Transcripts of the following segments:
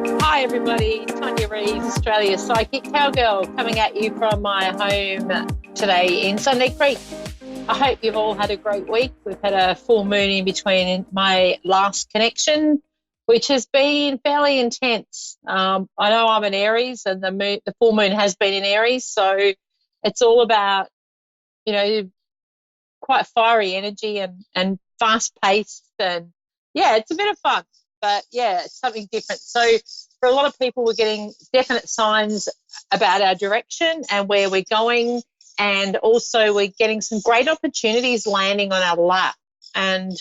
Hi, everybody. Tonia Reeves, Australia's Psychic Cowgirl, coming at you from my home today in Sunday Creek. I hope you've all had a great week. We've had a full moon in between my last connection, which has been fairly intense. I know I'm an Aries, and the full moon has been in Aries, so it's all about, quite fiery energy and fast paced, and yeah, it's a bit of fun. But yeah, it's something different. So for a lot of people, we're getting definite signs about our direction and where we're going. And also we're getting some great opportunities landing on our lap. And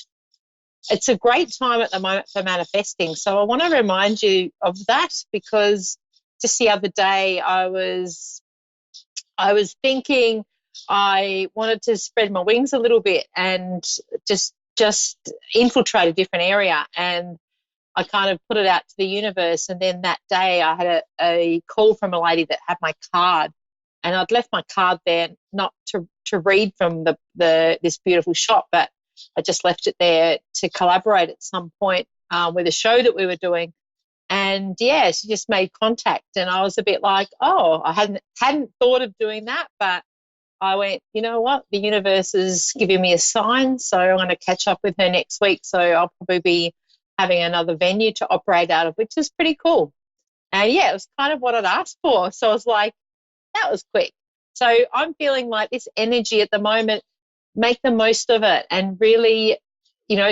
it's a great time at the moment for manifesting. So I want to remind you of that, because just the other day I was thinking I wanted to spread my wings a little bit and just infiltrate a different area. And I kind of put it out to the universe. And then that day I had a call from a lady that had my card, and I'd left my card there not to read from this beautiful shop, but I just left it there to collaborate at some point with a show that we were doing. And yeah, she just made contact, and I was a bit like, oh, I hadn't thought of doing that, but I went, you know what, the universe is giving me a sign, so I'm going to catch up with her next week. So I'll probably be having another venue to operate out of, which is pretty cool. And yeah, it was kind of what I'd asked for. So I was like, that was quick. So I'm feeling like this energy at the moment, make the most of it and really,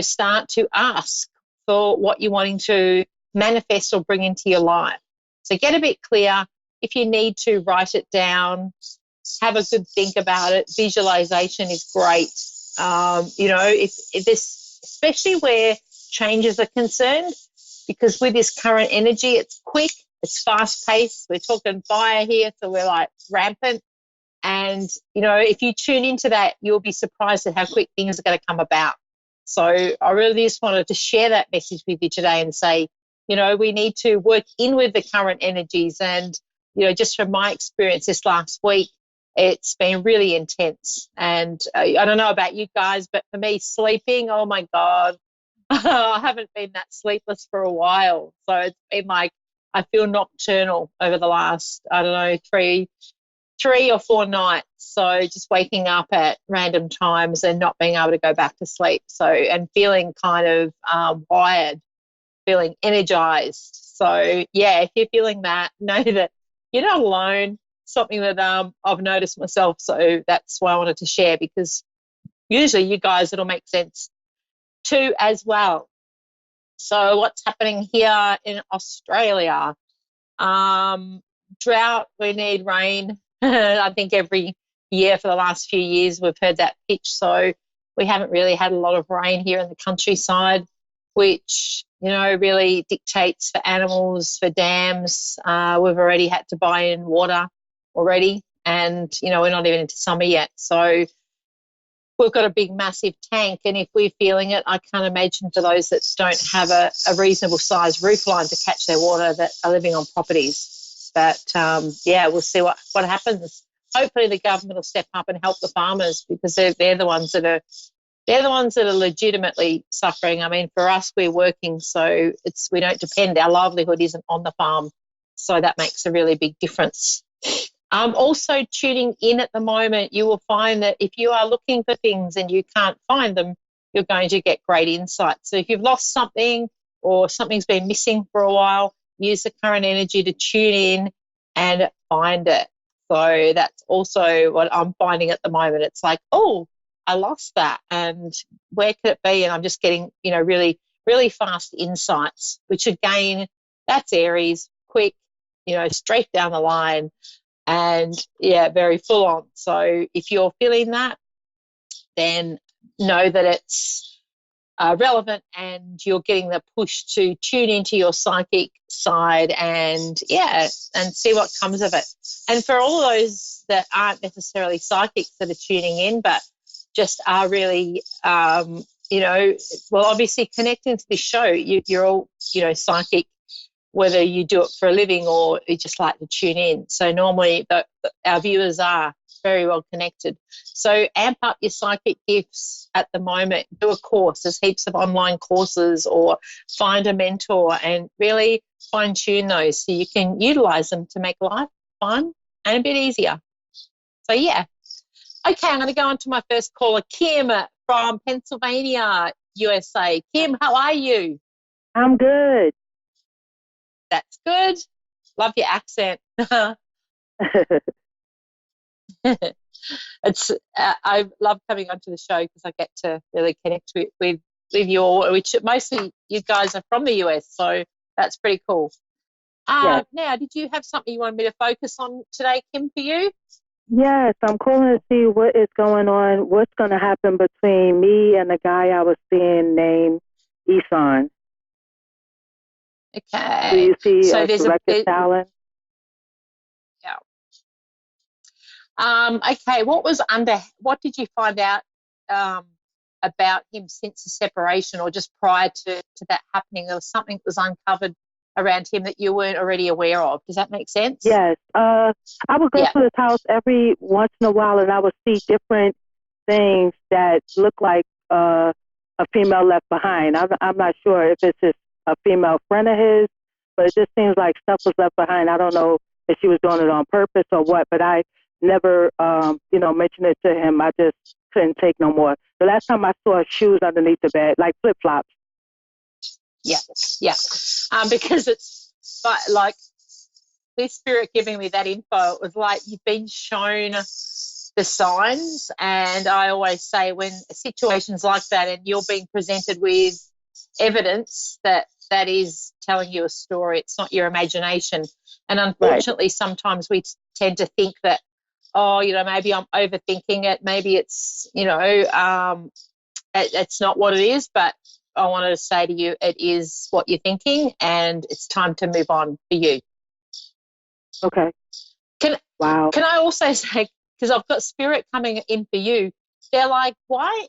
start to ask for what you're wanting to manifest or bring into your life. So get a bit clear. If you need to, write it down, have a good think about it. Visualization is great. If this, especially where changes are concerned, because with this current energy, it's quick, it's fast paced. We're talking fire here, so we're like rampant. And, if you tune into that, you'll be surprised at how quick things are going to come about. So I really just wanted to share that message with you today and say, we need to work in with the current energies. And, just from my experience this last week, it's been really intense. And I don't know about you guys, but for me, sleeping, oh my God, I haven't been that sleepless for a while. So it's been like, I feel nocturnal over the last, I don't know, three or four nights. So just waking up at random times and not being able to go back to sleep. So, and feeling kind of wired, feeling energized. So yeah, if you're feeling that, know that you're not alone. Something that I've noticed myself. So that's why I wanted to share, because usually you guys, it'll make sense too as well. So what's happening here in Australia? Drought, we need rain. I think every year for the last few years we've heard that pitch. So we haven't really had a lot of rain here in the countryside, which, really dictates for animals, for dams. We've already had to buy in water already, and, we're not even into summer yet. So we've got a big, massive tank, and if we're feeling it, I can't imagine for those that don't have a reasonable sized roof line to catch their water that are living on properties. But, we'll see what happens. Hopefully the government will step up and help the farmers, because they're the ones that are legitimately suffering. I mean, for us, we're working, so we don't depend. Our livelihood isn't on the farm, so that makes a really big difference. Also tuning in at the moment, you will find that if you are looking for things and you can't find them, you're going to get great insight. So if you've lost something or something's been missing for a while, use the current energy to tune in and find it. So that's also what I'm finding at the moment. It's like, oh, I lost that, and where could it be? And I'm just getting, really, really fast insights, which again, that's Aries, quick, straight down the line. And yeah, very full on. So if you're feeling that, then know that it's relevant, and you're getting the push to tune into your psychic side and see what comes of it. And for all of those that aren't necessarily psychics that are tuning in, but just are really, obviously connecting to this show, you're all, psychic, whether you do it for a living or you just like to tune in. So normally our viewers are very well connected. So amp up your psychic gifts at the moment. Do a course. There's heaps of online courses, or find a mentor and really fine-tune those so you can utilize them to make life fun and a bit easier. So, yeah. Okay, I'm going to go on to my first caller, Kim from Pennsylvania, USA. Kim, how are you? I'm good. That's good. Love your accent. It's I love coming onto the show because I get to really connect with you all, which mostly you guys are from the US, so that's pretty cool. Yes. Now, did you have something you wanted me to focus on today, Kim, for you? Yes, I'm calling to see what is going on, what's going to happen between me and the guy I was seeing named Isan. Okay. Do you see so a there's reconciling? Yeah. Okay, what did you find out about him since the separation, or just prior to that happening? There was something that was uncovered around him that you weren't already aware of. Does that make sense? Yes. I would go to his house every once in a while, and I would see different things that look like a female left behind. I'm not sure if it's just a female friend of his, but it just seems like stuff was left behind. I don't know if she was doing it on purpose or what, but I never, mentioned it to him. I just couldn't take no more. The last time I saw shoes underneath the bed, like flip-flops. Yeah. Because it's like this spirit giving me that info, it was like you've been shown the signs, and I always say when situations like that and you're being presented with evidence that is telling you a story, it's not your imagination. And unfortunately, sometimes we tend to think that, maybe I'm overthinking it, maybe it's, it's not what it is, but I wanted to say to you, it is what you're thinking, and it's time to move on for you. Okay. Can I also say, because I've got spirit coming in for you, they're like, why?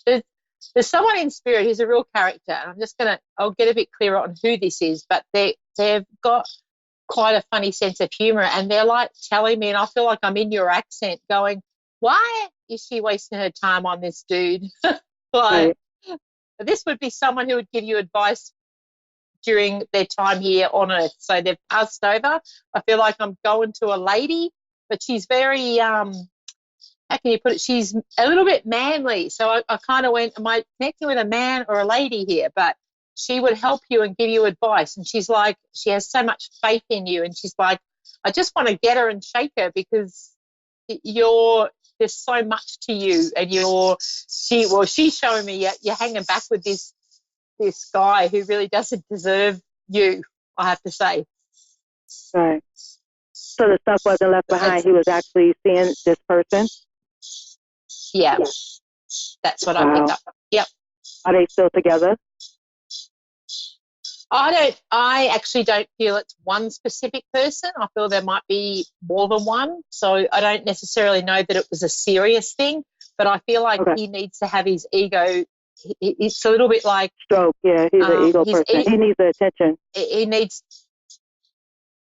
There's someone in spirit who's a real character, and I'll get a bit clearer on who this is, but they've got quite a funny sense of humor, and they're like telling me, and I feel like I'm in your accent going, why is she wasting her time on this dude? This would be someone who would give you advice during their time here on Earth. So they've passed over. I feel like I'm going to a lady, but she's very, how can you put it? She's a little bit manly. So I kind of went, am I connecting with a man or a lady here? But she would help you and give you advice. And she's like, she has so much faith in you. And she's like, I just want to get her and shake her because there's so much to you, and she's showing me you're hanging back with this guy who really doesn't deserve you, I have to say. Right. So the stuff wasn't left behind. He was actually seeing this person? Yeah. That's what I picked up. Yep. Are they still together? I actually don't feel it's one specific person. I feel there might be more than one. So I don't necessarily know that it was a serious thing, but I feel like he needs to have his ego. It's a little bit like stroke. Yeah, he's an ego person. He needs the attention. He needs.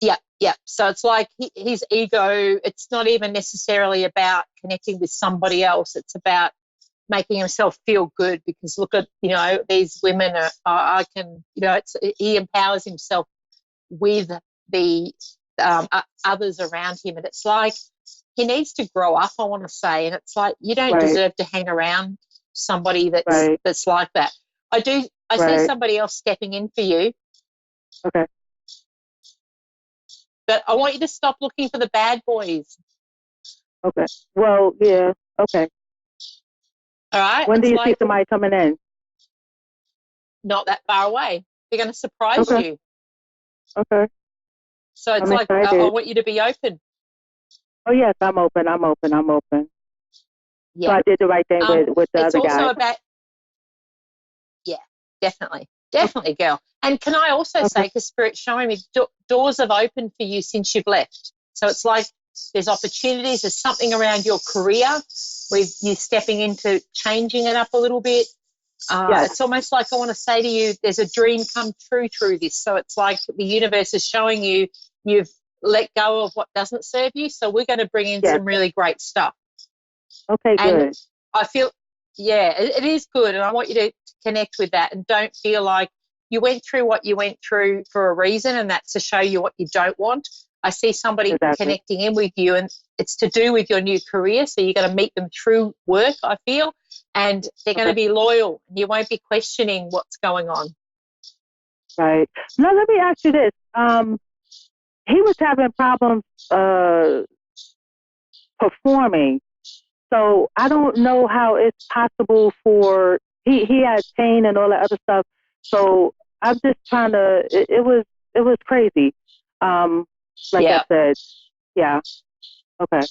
Yeah. So it's like his ego. It's not even necessarily about connecting with somebody else. It's about making himself feel good, because look at, these women I can, he empowers himself with the others around him, and it's like he needs to grow up, I want to say, and it's like you don't deserve to hang around somebody that's like that. I see somebody else stepping in for you. Okay. But I want you to stop looking for the bad boys. Okay. Well, yeah. Okay. All right. When do you see somebody coming in? Not that far away. They're going to surprise you. Okay. So it's like I want you to be open. Oh, yes, I'm open. Yeah. So I did the right thing with the other guy. It's also about, definitely, girl. And can I also say, because Spirit's showing me doors have opened for you since you've left. So it's like there's opportunities, there's something around your career with you stepping into changing it up a little bit. It's almost like I want to say to you, there's a dream come true through this. So it's like the universe is showing you you've let go of what doesn't serve you. So we're going to bring in some really great stuff. Okay, and good. I feel, it is good. And I want you to connect with that and don't feel like you went through what you went through for a reason, and that's to show you what you don't want. I see somebody connecting in with you, and it's to do with your new career. So you're going to meet them through work, I feel, and they're going to be loyal. You won't be questioning what's going on. Right. Now, let me ask you this. He was having problems performing. So I don't know how it's possible for he had pain and all that other stuff. So I'm just trying to. It was crazy. Like I said, okay.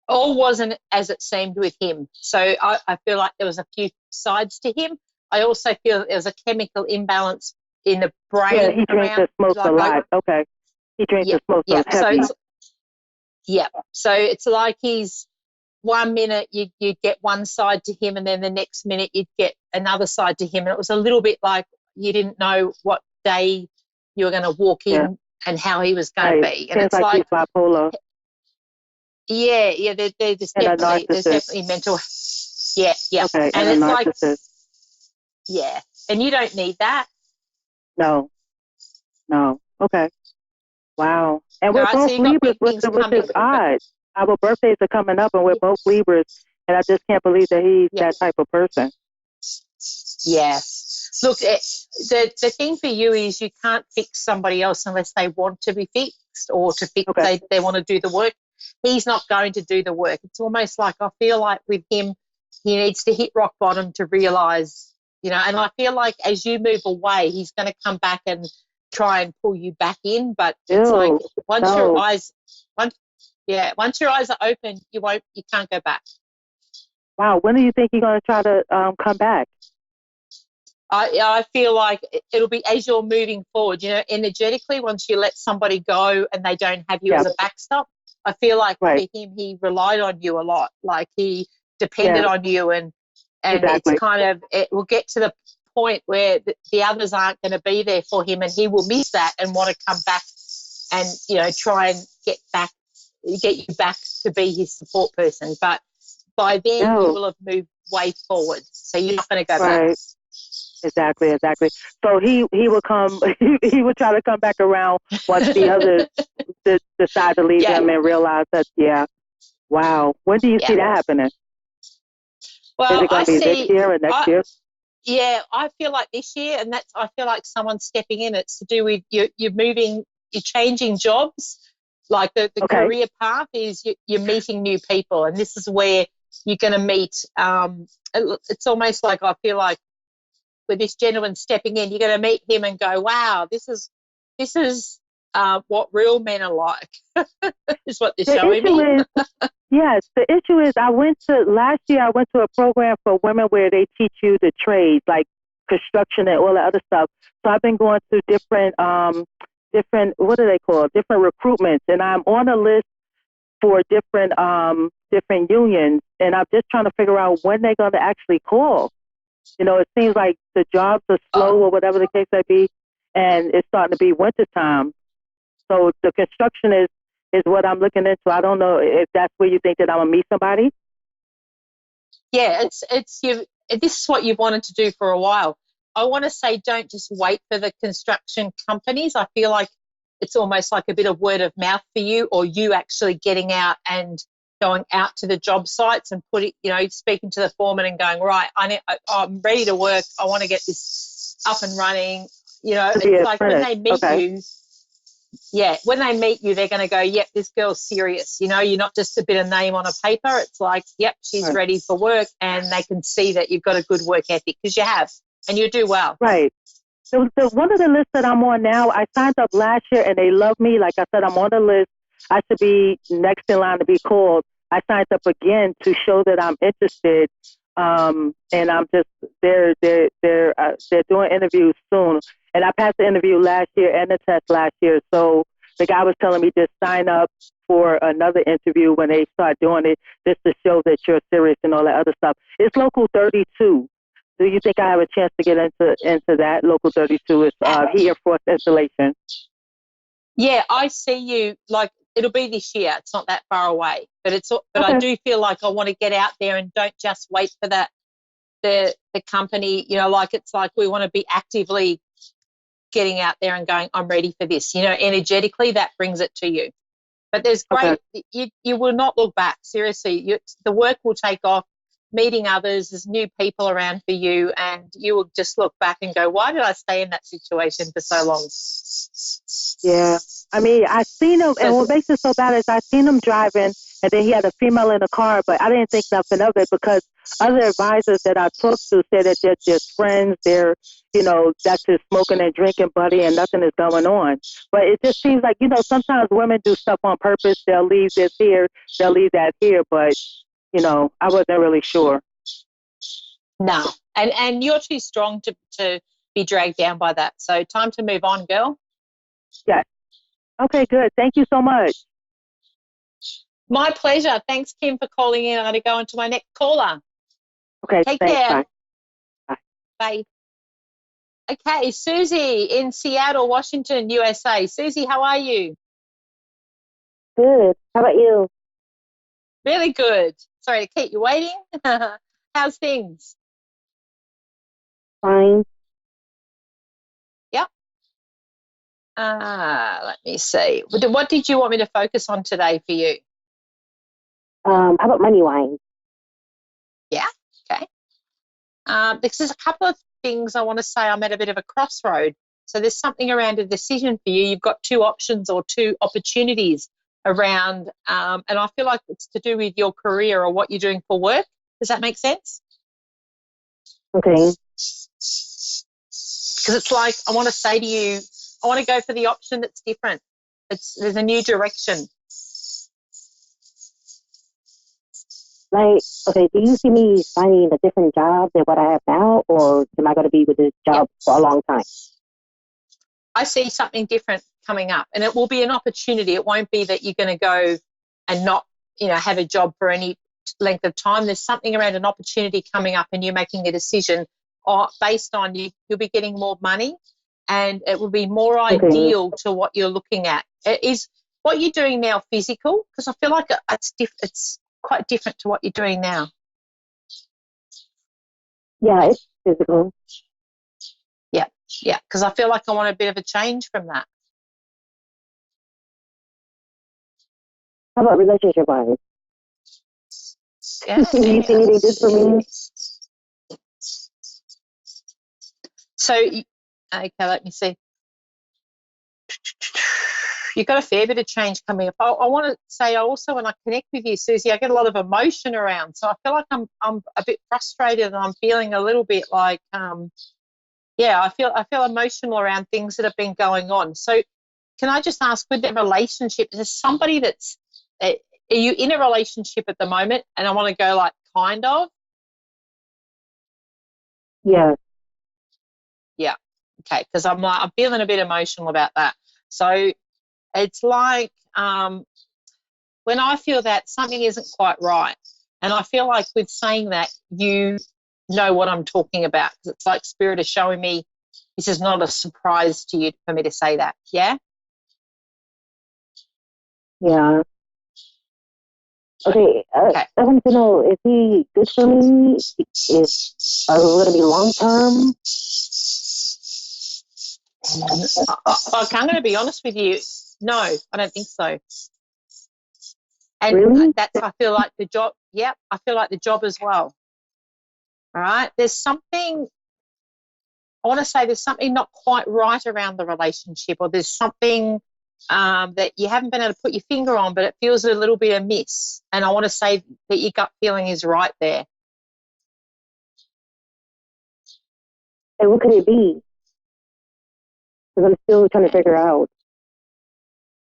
All wasn't as it seemed with him. So I feel like there was a few sides to him. I also feel that there was a chemical imbalance in the brain. Yeah, he drinks and smokes a lot. Okay, he drinks and smokes heavy. So it's like he's. 1 minute you'd get one side to him, and then the next minute you'd get another side to him. And it was a little bit like you didn't know what day you were going to walk in and how he was going to be. And it's like he's bipolar. Yeah, there's definitely mental. Yeah. Okay, and it's like, yeah, and you don't need that. No. Okay. Wow. And we're both Libras, which is odd. Our birthdays are coming up, and we're both Libras, and I just can't believe that he's that type of person. Yeah. Look, the thing for you is you can't fix somebody else unless they want to be fixed or to fix. They want to do the work. He's not going to do the work. It's almost like I feel like with him, he needs to hit rock bottom to realise, and I feel like as you move away, he's going to come back and try and pull you back in. But it's like once your eyes are open, you can't go back. Wow. When do you think you're going to try to come back? I feel like it'll be as you're moving forward, energetically, once you let somebody go and they don't have you as a backstop. I feel like for him, he relied on you a lot. Like he depended on you, and it's kind of, it will get to the point where the others aren't going to be there for him, and he will miss that and want to come back and, try and get you back to be his support person. But by then you will have moved way forward. So you're not going to go back. Exactly. So he will come. He will try to come back around once the others decide to leave him and realize that. Yeah. Wow. When do you see that happening? Well, is it going to be this year or next year? Yeah, I feel like this year, and I feel like someone's stepping in. It's to do with you're moving, you're changing jobs. Like the career path is you're meeting new people, and this is where you're going to meet. It's almost like I feel like with this gentleman stepping in, you're going to meet him and go, wow, this is what real men are like. Is what they're showing me. Yes, the issue is last year I went to a program for women where they teach you the trades, like construction and all that other stuff. So I've been going to different, what do they call, different recruitments, and I'm on a list for different unions, and I'm just trying to figure out when they're going to actually call. It seems like the jobs are slow or whatever the case may be, and it's starting to be wintertime. So the construction is what I'm looking into. I don't know if that's where you think that I'm going to meet somebody. Yeah, it's you. This is what you've wanted to do for a while. I want to say don't just wait for the construction companies. I feel like it's almost like a bit of word of mouth for you, or you actually getting out and going out to the job sites and speaking to the foreman and going, right, I'm ready to work. I want to get this up and running. It's like when they meet you. Yeah, when they meet you, they're going to go, yep, this girl's serious. You're not just a bit of name on a paper. It's like, yep, she's ready for work, and they can see that you've got a good work ethic because you have, and you do well. Right. So one of the lists that I'm on now, I signed up last year, and they love me. Like I said, I'm on the list. I should be next in line to be called. I signed up again to show that I'm interested, and I'm just they're doing interviews soon. And I passed the interview last year and the test last year. So the guy was telling me just sign up for another interview when they start doing it, just to show that you're serious and all that other stuff. It's Local 32. Do you think I have a chance to get into that? Local 32 is heat and frost installation. Yeah, I see you, like, it'll be this year. It's not that far away, but I Okay. do feel like I want to get out there and don't just wait for that the company, like it's like we want to be actively getting out there and going, I'm ready for this. Energetically that brings it to you. But there's Okay. great, you will not look back. Seriously, the work will take off, meeting others, there's new people around for you, and you will just look back and go, why did I stay in that situation for so long? Yeah. I mean, I seen him, and So, what makes it so bad is I seen him driving, and then he had a female in the car, but I didn't think nothing of it because other advisors that I talked to said that they're just friends. They're, that's just smoking and drinking buddy, and nothing is going on. But it just seems like, sometimes women do stuff on purpose. They'll leave this here, they'll leave that here, but, I wasn't really sure. no. And you're too strong to be dragged down by that. So time to move on, girl. Yes. Okay, good. Thank you so much. My pleasure. Thanks, Kim, for calling in. I'm going to go on to my next caller. Okay, Take thanks. care. Bye. Bye. Okay, Susie in Seattle, Washington, USA. Susie, how are you? Good. How about you? Really good. Sorry to keep you waiting. How's things? Fine. Yep. Let me see. What did you want me to focus on today for you? How about money wine? Yeah. Okay. Because there's a couple of things I want to say. I'm at a bit of a crossroad. So there's something around a decision for you. You've got two options or two opportunities around, and I feel like it's to do with your career or what you're doing for work. Does that make sense? Okay. Because it's like I want to say to you, I want to go for the option that's different. There's a new direction. Like, okay, do you see me finding a different job than what I have now, or am I going to be with this job for a long time? I see something different coming up, and it will be an opportunity. It won't be that you're going to go and not, have a job for any length of time. There's something around an opportunity coming up, and you're making a decision based on you'll be getting more money, and it will be more ideal to what you're looking at. Is what you're doing now physical? Because I feel like it's quite different to what you're doing now. Yeah, it's physical. Yeah, because I feel like I want a bit of a change from that. How about relationship-wise? Yeah. Do you see anything good for me? So, okay, let me see. You've got a fair bit of change coming up. I want to say also when I connect with you, Susie, I get a lot of emotion around. So I feel like I'm a bit frustrated and I'm feeling a little bit like, I feel emotional around things that have been going on. So can I just ask, with the relationship, is there somebody are you in a relationship at the moment? And I want to go like kind of. Yeah. Yeah. Okay. Because I'm feeling a bit emotional about that. So it's like when I feel that something isn't quite right, and I feel like with saying that, you know what I'm talking about, because it's like Spirit is showing me this is not a surprise to you for me to say that. Yeah? Yeah. Okay. I want to know, is he good for me? Are we going to be long-term? I'm going to be honest with you. No, I don't think so. And really? I feel like the job. Yeah, I feel like the job as well. All right. There's something not quite right around the relationship, or there's something that you haven't been able to put your finger on, but it feels a little bit amiss. And I want to say that your gut feeling is right there. And what could it be? Because I'm still trying to figure out.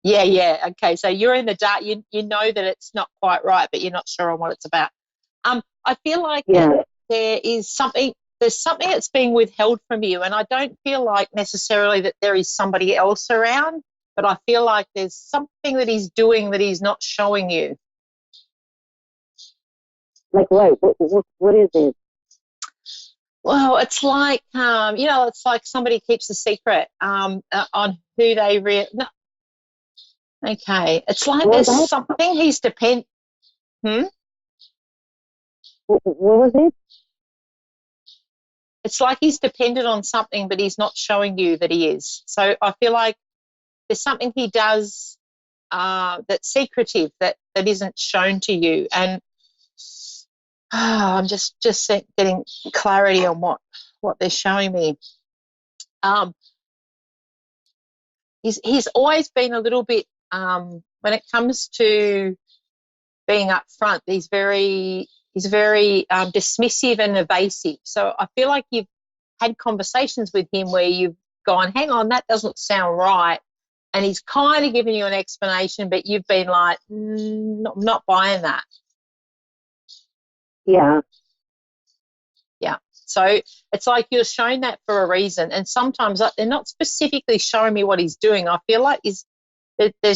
Yeah. Okay, so you're in the dark. You know that it's not quite right, but you're not sure on what it's about. I feel like there's something that's being withheld from you, and I don't feel like necessarily that there is somebody else around, but I feel like there's something that he's doing that he's not showing you. Like what? What is it? Well, it's like it's like somebody keeps a secret on who they Okay. It's like What was there's that? something he's What was it? It's like he's dependent on something, but he's not showing you that he is. So I feel like there's something he does that's secretive that isn't shown to you. And I'm just getting clarity on what they're showing me. He's always been a little bit when it comes to being upfront. He's very dismissive and evasive. So I feel like you've had conversations with him where you've gone, hang on, that doesn't sound right. And he's kind of given you an explanation, but you've been like, I'm not buying that. Yeah. Yeah. So it's like you're shown that for a reason. And sometimes they're not specifically showing me what he's doing. I feel like there's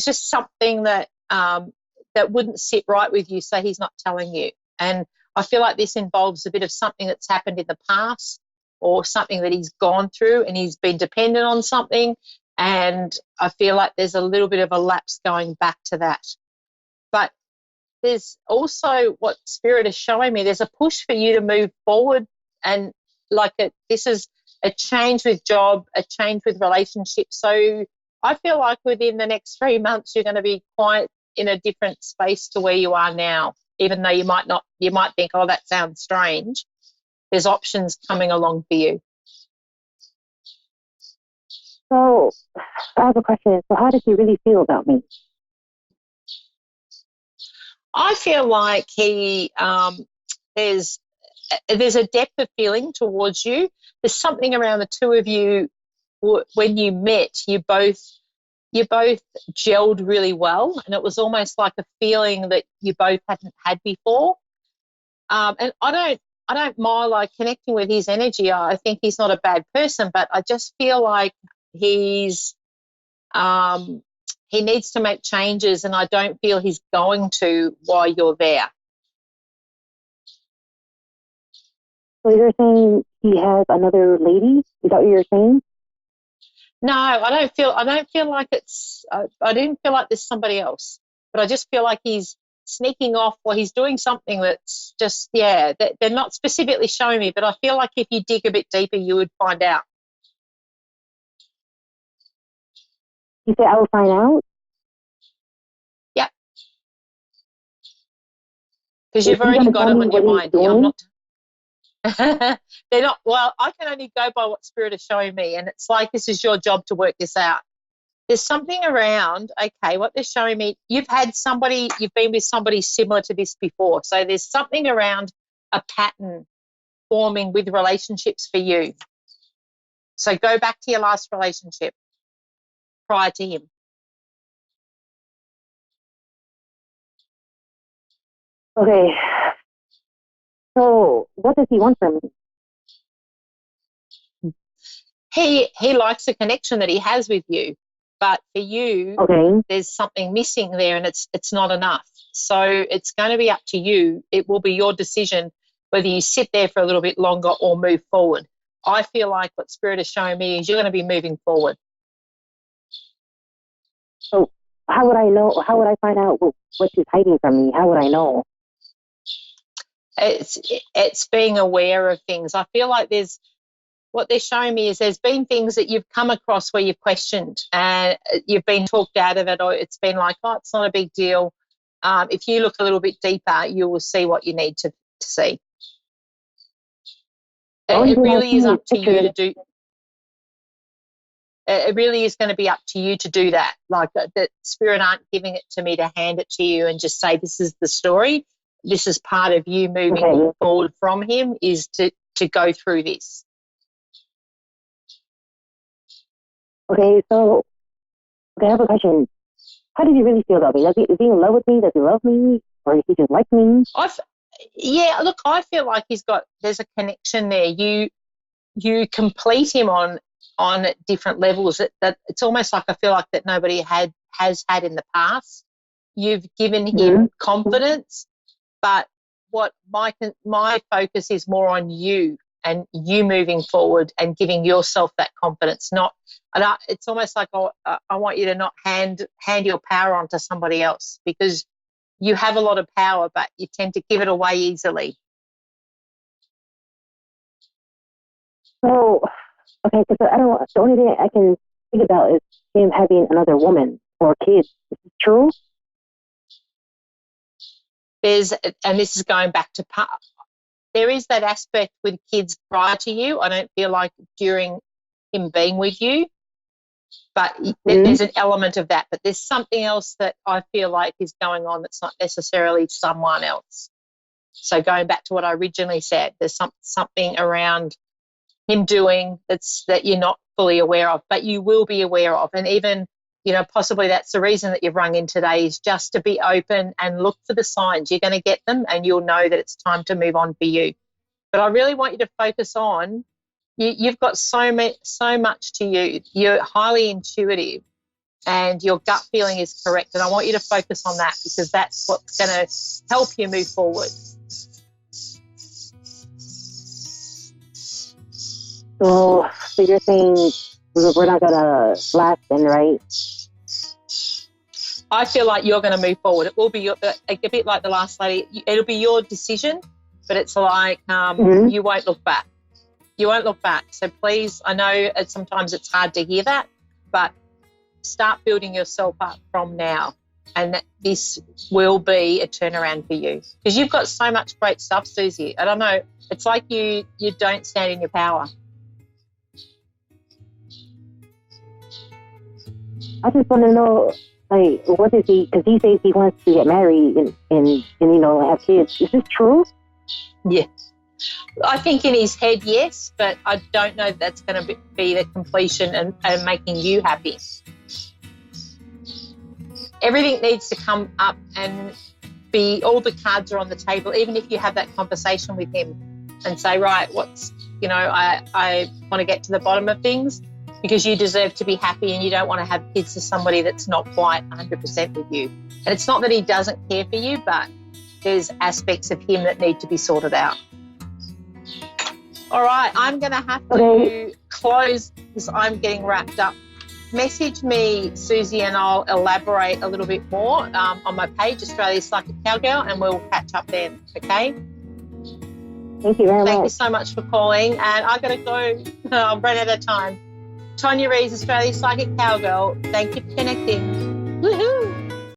just something that that wouldn't sit right with you, so he's not telling you. And I feel like this involves a bit of something that's happened in the past or something that he's gone through, and he's been dependent on something. And I feel like there's a little bit of a lapse going back to that. But there's also what Spirit is showing me. There's a push for you to move forward, and this is a change with job, a change with relationships. So I feel like within the next 3 months you're going to be quite in a different space to where you are now, even though you might think, oh, that sounds strange. There's options coming along for you. So I have a question. So how does he really feel about me? I feel like there's a depth of feeling towards you. There's something around the two of you. When you met, you both gelled really well, and it was almost like a feeling that you both hadn't had before. And I don't mind like connecting with his energy. I think he's not a bad person, but I just feel like he needs to make changes, and I don't feel he's going to while you're there. So you're saying he has another lady? Is that what you're saying? No, I don't feel like I didn't feel like there's somebody else, but I just feel like he's sneaking off, or he's doing something that's just, they're not specifically showing me, but I feel like if you dig a bit deeper, you would find out. You say I will find out? Yeah. Because you've already got it on your mind. I'm not. They're not. Well, I can only go by what Spirit is showing me, and it's like this is your job to work this out. There's something around, okay, what they're showing me, you've been with somebody similar to this before. So there's something around a pattern forming with relationships for you. So go back to your last relationship prior to him. Okay. So what does he want from me? He likes the connection that he has with you, but for you, there's something missing there, and it's not enough. So it's going to be up to you. It will be your decision whether you sit there for a little bit longer or move forward. I feel like what Spirit is showing me is you're going to be moving forward. So how would I know? How would I find out what she's hiding from me? How would I know? It's being aware of things. I feel like what they're showing me is there's been things that you've come across where you've questioned and you've been talked out of it, or it's been like, oh, it's not a big deal. If you look a little bit deeper, you will see what you need to see. It really is up to you to do. It really is going to be up to you to do that. Like that Spirit aren't giving it to me to hand it to you and just say this is the story. This is part of you moving forward from him, is to go through this. Okay, so I have a question. How does he really feel about me? Is he in love with me? Does he love me? Or does he just like me? Look, I feel like there's a connection there. You complete him on different levels that it's almost like I feel like that nobody has had in the past. You've given him confidence, but what my focus is more on you and you moving forward and giving yourself that confidence, not it's almost like I want you to not hand your power on to somebody else, because you have a lot of power, but you tend to give it away easily. So, okay, because the only thing I can think about is him having another woman or kids. Is this true? And this is going back to there is that aspect with kids prior to you. I don't feel like during him being with you, but there's an element of that. But there's something else that I feel like is going on that's not necessarily someone else. So going back to what I originally said, there's something around him doing that you're not fully aware of, but you will be aware of. And even, possibly that's the reason that you've rung in today, is just to be open and look for the signs. You're going to get them and you'll know that it's time to move on for you. But I really want you to focus on, you've got so much to you. You're highly intuitive and your gut feeling is correct. And I want you to focus on that, because that's what's going to help you move forward. So you're saying we're not going to last then, right? I feel like you're going to move forward. It will be a bit like the last lady. It'll be your decision, but it's like you won't look back. You won't look back. So please, I know sometimes it's hard to hear that, but start building yourself up from now, and this will be a turnaround for you, because you've got so much great stuff, Susie. I don't know. It's like you don't stand in your power. I just want to know, like, what is he? Because he says he wants to get married and have kids. Is this true? Yeah. I think in his head, yes, but I don't know that's going to be the completion and making you happy. Everything needs to come up and all the cards are on the table, even if you have that conversation with him and say, right, I want to get to the bottom of things, because you deserve to be happy and you don't want to have kids to somebody that's not quite 100% with you. And it's not that he doesn't care for you, but there's aspects of him that need to be sorted out. All right, I'm going to have to close because I'm getting wrapped up. Message me, Susie, and I'll elaborate a little bit more on my page, Australia's Psychic Cowgirl, and we'll catch up then, okay? Thank you very much. Thank you so much for calling. And I've got to go. I've run out of time. Tonia Reeves, Australia's Psychic Cowgirl. Thank you for connecting.